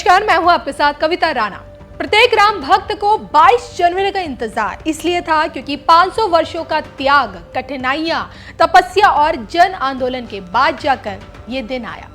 नमस्कार, मैं हूं आपके साथ कविता राणा। प्रत्येक राम भक्त को 22 जनवरी का इंतजार इसलिए था क्योंकि 500 वर्षों का त्याग, कठिनाइयां, तपस्या और जन आंदोलन के बाद जाकर ये दिन आया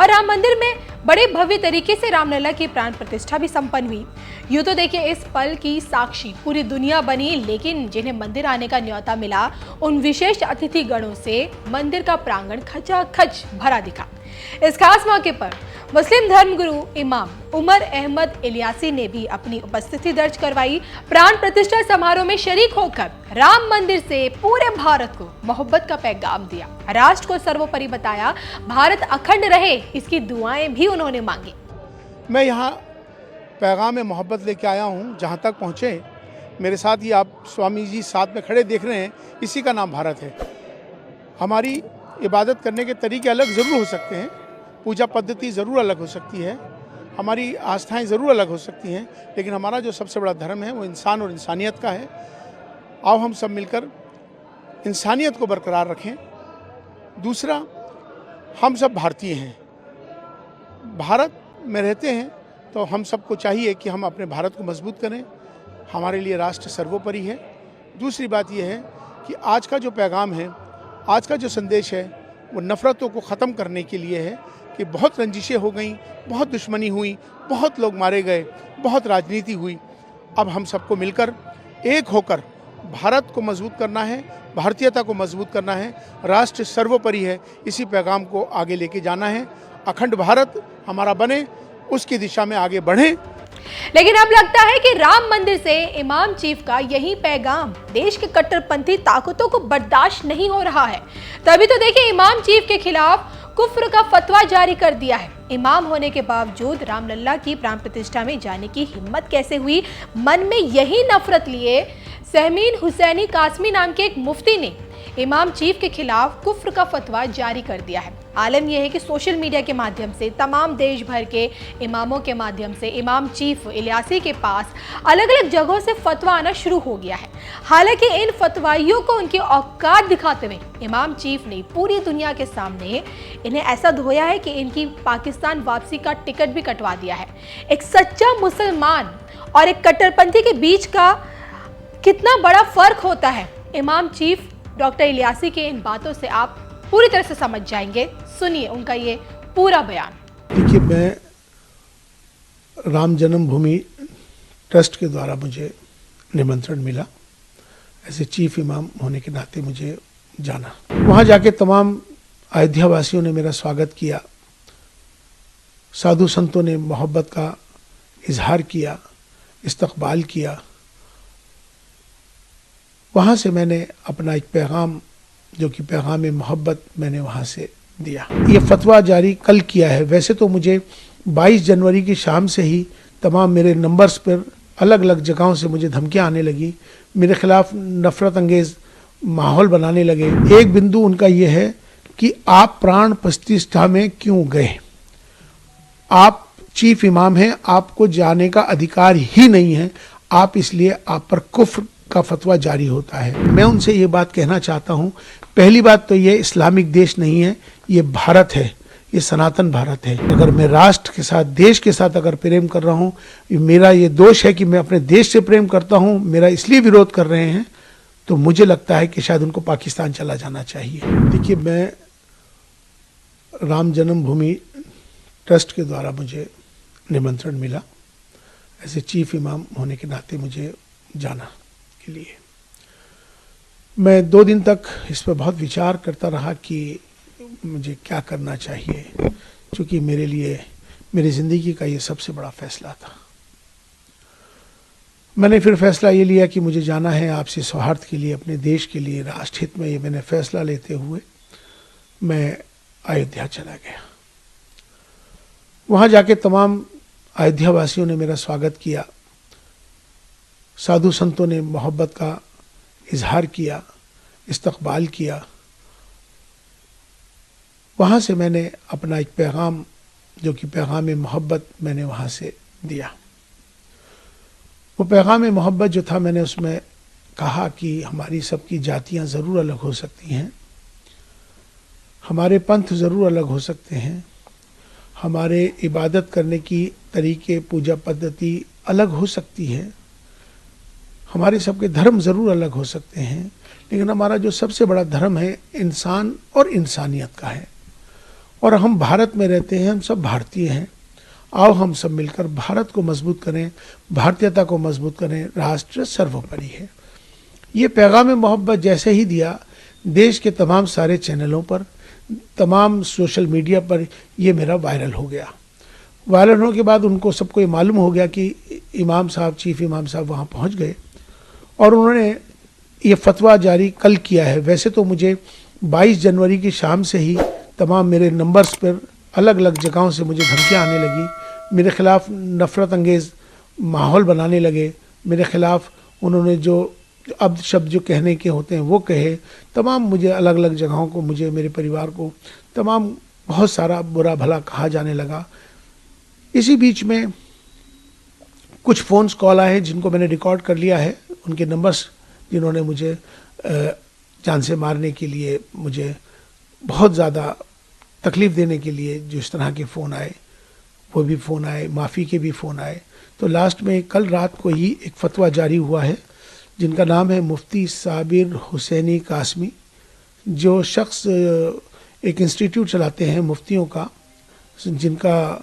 और राम मंदिर में बड़े भव्य तरीके से रामलला की प्राण प्रतिष्ठा भी संपन्न हुई। यूं तो देखिए, इस पल की साक्षी पूरी दुनिया बनी, लेकिन जिन्हें मंदिर आने का न्योता मिला उन विशेष अतिथि गणों से मंदिर का प्रांगण खचाखच भरा दिखा। इस खास मौके पर मुस्लिम धर्मगुरु इमाम उमर अहमद इलियासी ने भी अपनी उपस्थिति दर्ज करवाई। प्राण प्रतिष्ठा समारोह में शरीक होकर राम मंदिर से पूरे भारत को मोहब्बत का पैगाम दिया, राष्ट्र को सर्वोपरि बताया, भारत अखंड रहे इसकी दुआएं भी उन्होंने मांगी। मैं यहाँ पैगाम मोहब्बत लेके आया हूँ। जहाँ तक पहुँचे मेरे साथ ही आप स्वामी जी साथ में खड़े देख रहे हैं, इसी का नाम भारत है। हमारी इबादत करने के तरीके अलग ज़रूर हो सकते हैं, पूजा पद्धति ज़रूर अलग हो सकती है, हमारी आस्थाएं ज़रूर अलग हो सकती हैं, लेकिन हमारा जो सबसे बड़ा धर्म है वो इंसान और इंसानियत का है। आओ हम सब मिलकर इंसानियत को बरकरार रखें। दूसरा, हम सब भारतीय हैं, भारत में रहते हैं, तो हम सबको चाहिए कि हम अपने भारत को मजबूत करें। हमारे लिए राष्ट्र सर्वोपरि है। दूसरी बात यह है कि आज का जो पैगाम है, आज का जो संदेश है, वो नफ़रतों को ख़त्म करने के लिए है कि बहुत रंजिशें हो गई, बहुत दुश्मनी हुई, बहुत लोग मारे गए, बहुत राजनीति हुई। अब हम सबको मिलकर एक होकर भारत को मजबूत करना है, भारतीयता को मजबूत करना है। राष्ट्र सर्वोपरि है, इसी पैगाम को आगे लेके जाना है। अखंड भारत हमारा बने, उसकी दिशा में आगे बढ़ें। लेकिन अब लगता है कि राम मंदिर से इमाम चीफ का यही पैगाम देश के कट्टरपंथी ताकतों को बर्दाश्त नहीं हो रहा है। तभी तो देखिए, इमाम चीफ के खिलाफ कुफ्र का फतवा जारी कर दिया है। इमाम होने के बावजूद रामलला की प्राण प्रतिष्ठा में जाने की हिम्मत कैसे हुई? मन में यही नफरत लिए सहमीन हुसैनी कासमी नाम के एक मुफ्ती ने इमाम चीफ के खिलाफ कुफ्र का फतवा जारी कर दिया है। आलम यह है कि सोशल मीडिया के माध्यम से तमाम देश भर के इमामों के माध्यम से इमाम चीफ इलियासी के पास अलग अलग जगहों से फतवा आना शुरू हो गया है। हालांकि इन फतवाइयों को उनकी औकात दिखाते हुए इमाम चीफ ने पूरी दुनिया के सामने इन्हें ऐसा धोया है कि इनकी पाकिस्तान वापसी का टिकट भी कटवा दिया है। एक सच्चा मुसलमान और एक कट्टरपंथी के बीच का कितना बड़ा फर्क होता है, इमाम चीफ डॉक्टर इलियासी के इन बातों से आप पूरी तरह से समझ जाएंगे। सुनिए उनका ये पूरा बयान। देखिए, मैं राम जन्मभूमि ट्रस्ट के द्वारा मुझे निमंत्रण मिला, ऐसे चीफ इमाम होने के नाते मुझे जाना। वहाँ जाके तमाम अयोध्या वासियों ने मेरा स्वागत किया, साधु संतों ने मोहब्बत का इजहार किया, इस्तकबाल किया। वहाँ से मैंने अपना एक पैगाम, जो कि पैगाम मोहब्बत, मैंने वहाँ से दिया। ये फतवा जारी कल किया है। वैसे तो मुझे 22 जनवरी की शाम से ही तमाम मेरे नंबर्स पर अलग अलग जगहों से मुझे धमकियाँ आने लगी, मेरे खिलाफ नफरत अंगेज माहौल बनाने लगे। एक बिंदु उनका ये है कि आप प्राण प्रतिष्ठा में क्यों गए? आप चीफ इमाम हैं, आपको जाने का अधिकार ही नहीं है, आप इसलिए आप पर कुफ्र का फतवा जारी होता है। मैं उनसे ये बात कहना चाहता हूँ, पहली बात तो ये इस्लामिक देश नहीं है, ये भारत है, ये सनातन भारत है। अगर मैं राष्ट्र के साथ, देश के साथ अगर प्रेम कर रहा हूँ, मेरा ये दोष है कि मैं अपने देश से प्रेम करता हूँ, मेरा इसलिए विरोध कर रहे हैं, तो मुझे लगता है कि शायद उनको पाकिस्तान चला जाना चाहिए। देखिए, मैं राम जन्मभूमि ट्रस्ट के द्वारा मुझे निमंत्रण मिला, ऐसे चीफ इमाम होने के नाते मुझे जाना के लिए। मैं 2 दिन तक इस पर बहुत विचार करता रहा कि मुझे क्या करना चाहिए, क्योंकि मेरे लिए मेरी ज़िंदगी का ये सबसे बड़ा फैसला था। मैंने फिर फैसला ये लिया कि मुझे जाना है आपसी सौहार्द के लिए, अपने देश के लिए, राष्ट्रहित में। ये मैंने फैसला लेते हुए मैं अयोध्या चला गया। वहाँ जाके तमाम अयोध्या वासियों ने मेरा स्वागत किया, साधु संतों ने मोहब्बत का इजहार किया, इस्तकबाल किया। वहाँ से मैंने अपना एक पैगाम, जो कि पैगाम मोहब्बत, मैंने वहाँ से दिया। वो पैगाम मोहब्बत जो था, मैंने उसमें कहा कि हमारी सबकी जातियाँ ज़रूर अलग हो सकती हैं, हमारे पंथ ज़रूर अलग हो सकते हैं, हमारे इबादत करने की तरीके, पूजा पद्धति अलग हो सकती है, हमारे सबके धर्म ज़रूर अलग हो सकते हैं, लेकिन हमारा जो सबसे बड़ा धर्म है इंसान और इंसानियत का है। और हम भारत में रहते हैं, हम सब भारतीय हैं। आओ हम सब मिलकर भारत को मजबूत करें, भारतीयता को मजबूत करें। राष्ट्र सर्वोपरि है। ये पैगाम मोहब्बत जैसे ही दिया, देश के तमाम सारे चैनलों पर, तमाम सोशल मीडिया पर ये मेरा वायरल हो गया। वायरल होने के बाद उनको सबको ये मालूम हो गया कि इमाम साहब, चीफ इमाम साहब वहाँ पहुँच गए और उन्होंने ये फतवा जारी कल किया है। वैसे तो मुझे 22 जनवरी की शाम से ही तमाम मेरे नंबर्स पर अलग अलग जगहों से मुझे धमकियाँ आने लगी, मेरे ख़िलाफ़ नफ़रत अंगेज़ माहौल बनाने लगे, मेरे ख़िलाफ़ उन्होंने जो अब शब्द जो कहने के होते हैं वो कहे, तमाम मुझे अलग अलग जगहों को, मुझे, मेरे परिवार को तमाम बहुत सारा बुरा भला कहा जाने लगा। इसी बीच में कुछ फ़ोन्स कॉल आए जिनको मैंने रिकॉर्ड कर लिया है, उनके नंबर्स जिन्होंने मुझे जान से मारने के लिए, मुझे बहुत ज़्यादा तकलीफ़ देने के लिए जो इस तरह के फ़ोन आए, वो भी फ़ोन आए, माफ़ी के भी फ़ोन आए। तो लास्ट में कल रात को ही एक फ़तवा जारी हुआ है जिनका नाम है मुफ्ती साबिर हुसैनी कासमी, जो शख्स एक इंस्टीट्यूट चलाते हैं मुफ्तियों का, जिनका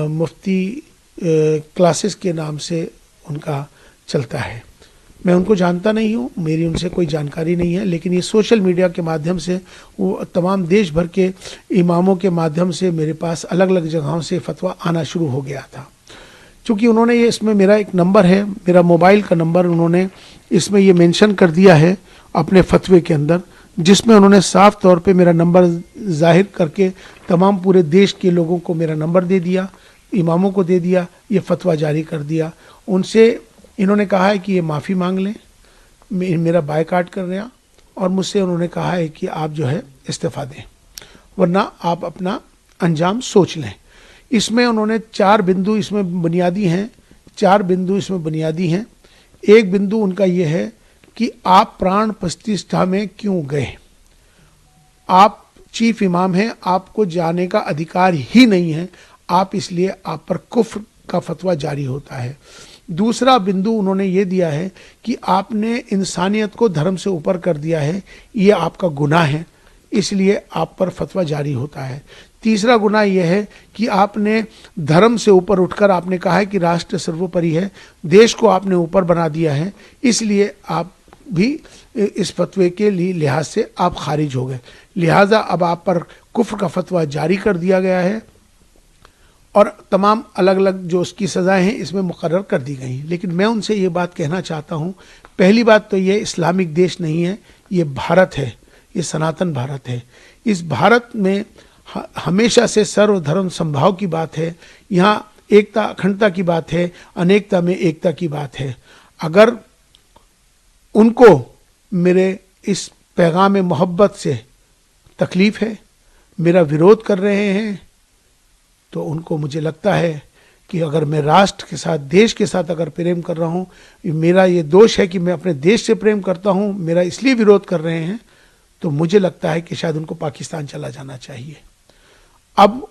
मुफ्ती क्लासेस के नाम से उनका चलता है। मैं उनको जानता नहीं हूँ, मेरी उनसे कोई जानकारी नहीं है, लेकिन ये सोशल मीडिया के माध्यम से, वो तमाम देश भर के इमामों के माध्यम से मेरे पास अलग अलग जगहों से फतवा आना शुरू हो गया था। चूँकि उन्होंने ये, इसमें मेरा एक नंबर है, मेरा मोबाइल का नंबर उन्होंने इसमें ये मेंशन कर दिया है अपने फतवे के अंदर, जिसमें उन्होंने साफ तौर पे मेरा नंबर जाहिर करके तमाम पूरे देश के लोगों को मेरा नंबर दे दिया, इमामों को दे दिया, ये फतवा जारी कर दिया। उनसे इन्होंने कहा है कि ये माफ़ी मांग लें, मेरा बायकाट कर रहे हैं, और मुझसे उन्होंने कहा है कि आप जो है इस्तीफ़ा दें, वरना आप अपना अंजाम सोच लें। इसमें उन्होंने 4 बिंदु इसमें बुनियादी हैं, 4 बिंदु इसमें बुनियादी हैं। एक बिंदु उनका ये है कि आप प्राण प्रतिष्ठा में क्यों गए, आप चीफ इमाम हैं, आपको जाने का अधिकार ही नहीं है, आप इसलिए आप पर कुफ्र का फतवा जारी होता है। दूसरा बिंदु उन्होंने ये दिया है कि आपने इंसानियत को धर्म से ऊपर कर दिया है, ये आपका गुनाह है, इसलिए आप पर फतवा जारी होता है। तीसरा गुनाह यह है कि आपने धर्म से ऊपर उठकर आपने कहा है कि राष्ट्र सर्वोपरि है, देश को आपने ऊपर बना दिया है, इसलिए आप भी इस फतवे के लिहाज से आप खारिज हो गए, लिहाजा अब आप पर कुफ्र का फतवा जारी कर दिया गया है और तमाम अलग अलग जो उसकी सज़ाएं हैं इसमें मुकर्रर कर दी गई हैं। लेकिन मैं उनसे ये बात कहना चाहता हूँ, पहली बात तो ये इस्लामिक देश नहीं है, ये भारत है, ये सनातन भारत है। इस भारत में हमेशा से सर्वधर्म संभाव की बात है, यहाँ एकता अखंडता की बात है, अनेकता में एकता की बात है। अगर उनको मेरे इस पैगाम मोहब्बत से तकलीफ़ है, मेरा विरोध कर रहे हैं, तो उनको, मुझे लगता है कि अगर मैं राष्ट्र के साथ, देश के साथ अगर प्रेम कर रहा हूँ, मेरा ये दोष है कि मैं अपने देश से प्रेम करता हूँ, मेरा इसलिए विरोध कर रहे हैं, तो मुझे लगता है कि शायद उनको पाकिस्तान चला जाना चाहिए। अब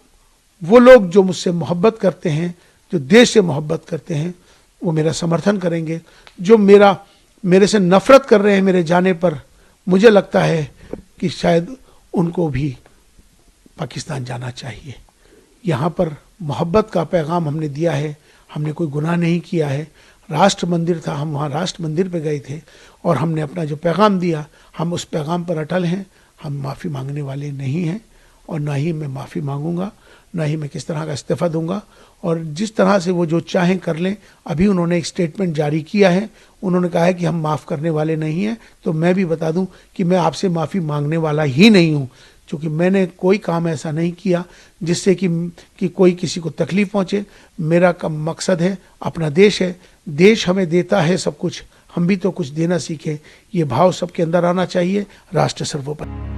वो लोग जो मुझसे मोहब्बत करते हैं, जो देश से मोहब्बत करते हैं, वो मेरा समर्थन करेंगे। जो मेरे से नफ़रत कर रहे हैं मेरे जाने पर, मुझे लगता है कि शायद उनको भी पाकिस्तान जाना चाहिए। यहाँ पर मोहब्बत का पैगाम हमने दिया है, हमने कोई गुनाह नहीं किया है। राष्ट्र मंदिर था, हम वहाँ राष्ट्र मंदिर पे गए थे और हमने अपना जो पैगाम दिया, हम उस पैगाम पर अटल हैं। हम माफ़ी मांगने वाले नहीं हैं और ना ही मैं माफ़ी मांगूंगा, ना ही मैं किस तरह का इस्तीफ़ा दूंगा। और जिस तरह से वो जो चाहें कर लें। अभी उन्होंने एक स्टेटमेंट जारी किया है, उन्होंने कहा है कि हम माफ़ करने वाले नहीं हैं। तो मैं भी बता दूं कि मैं आपसे माफ़ी मांगने वाला ही नहीं हूं, क्योंकि मैंने कोई काम ऐसा नहीं किया जिससे कि कोई किसी को तकलीफ़ पहुँचे। मेरा मकसद है, अपना देश है, देश हमें देता है सब कुछ, हम भी तो कुछ देना सीखें। ये भाव सबके अंदर आना चाहिए। राष्ट्र सर्वोपरि।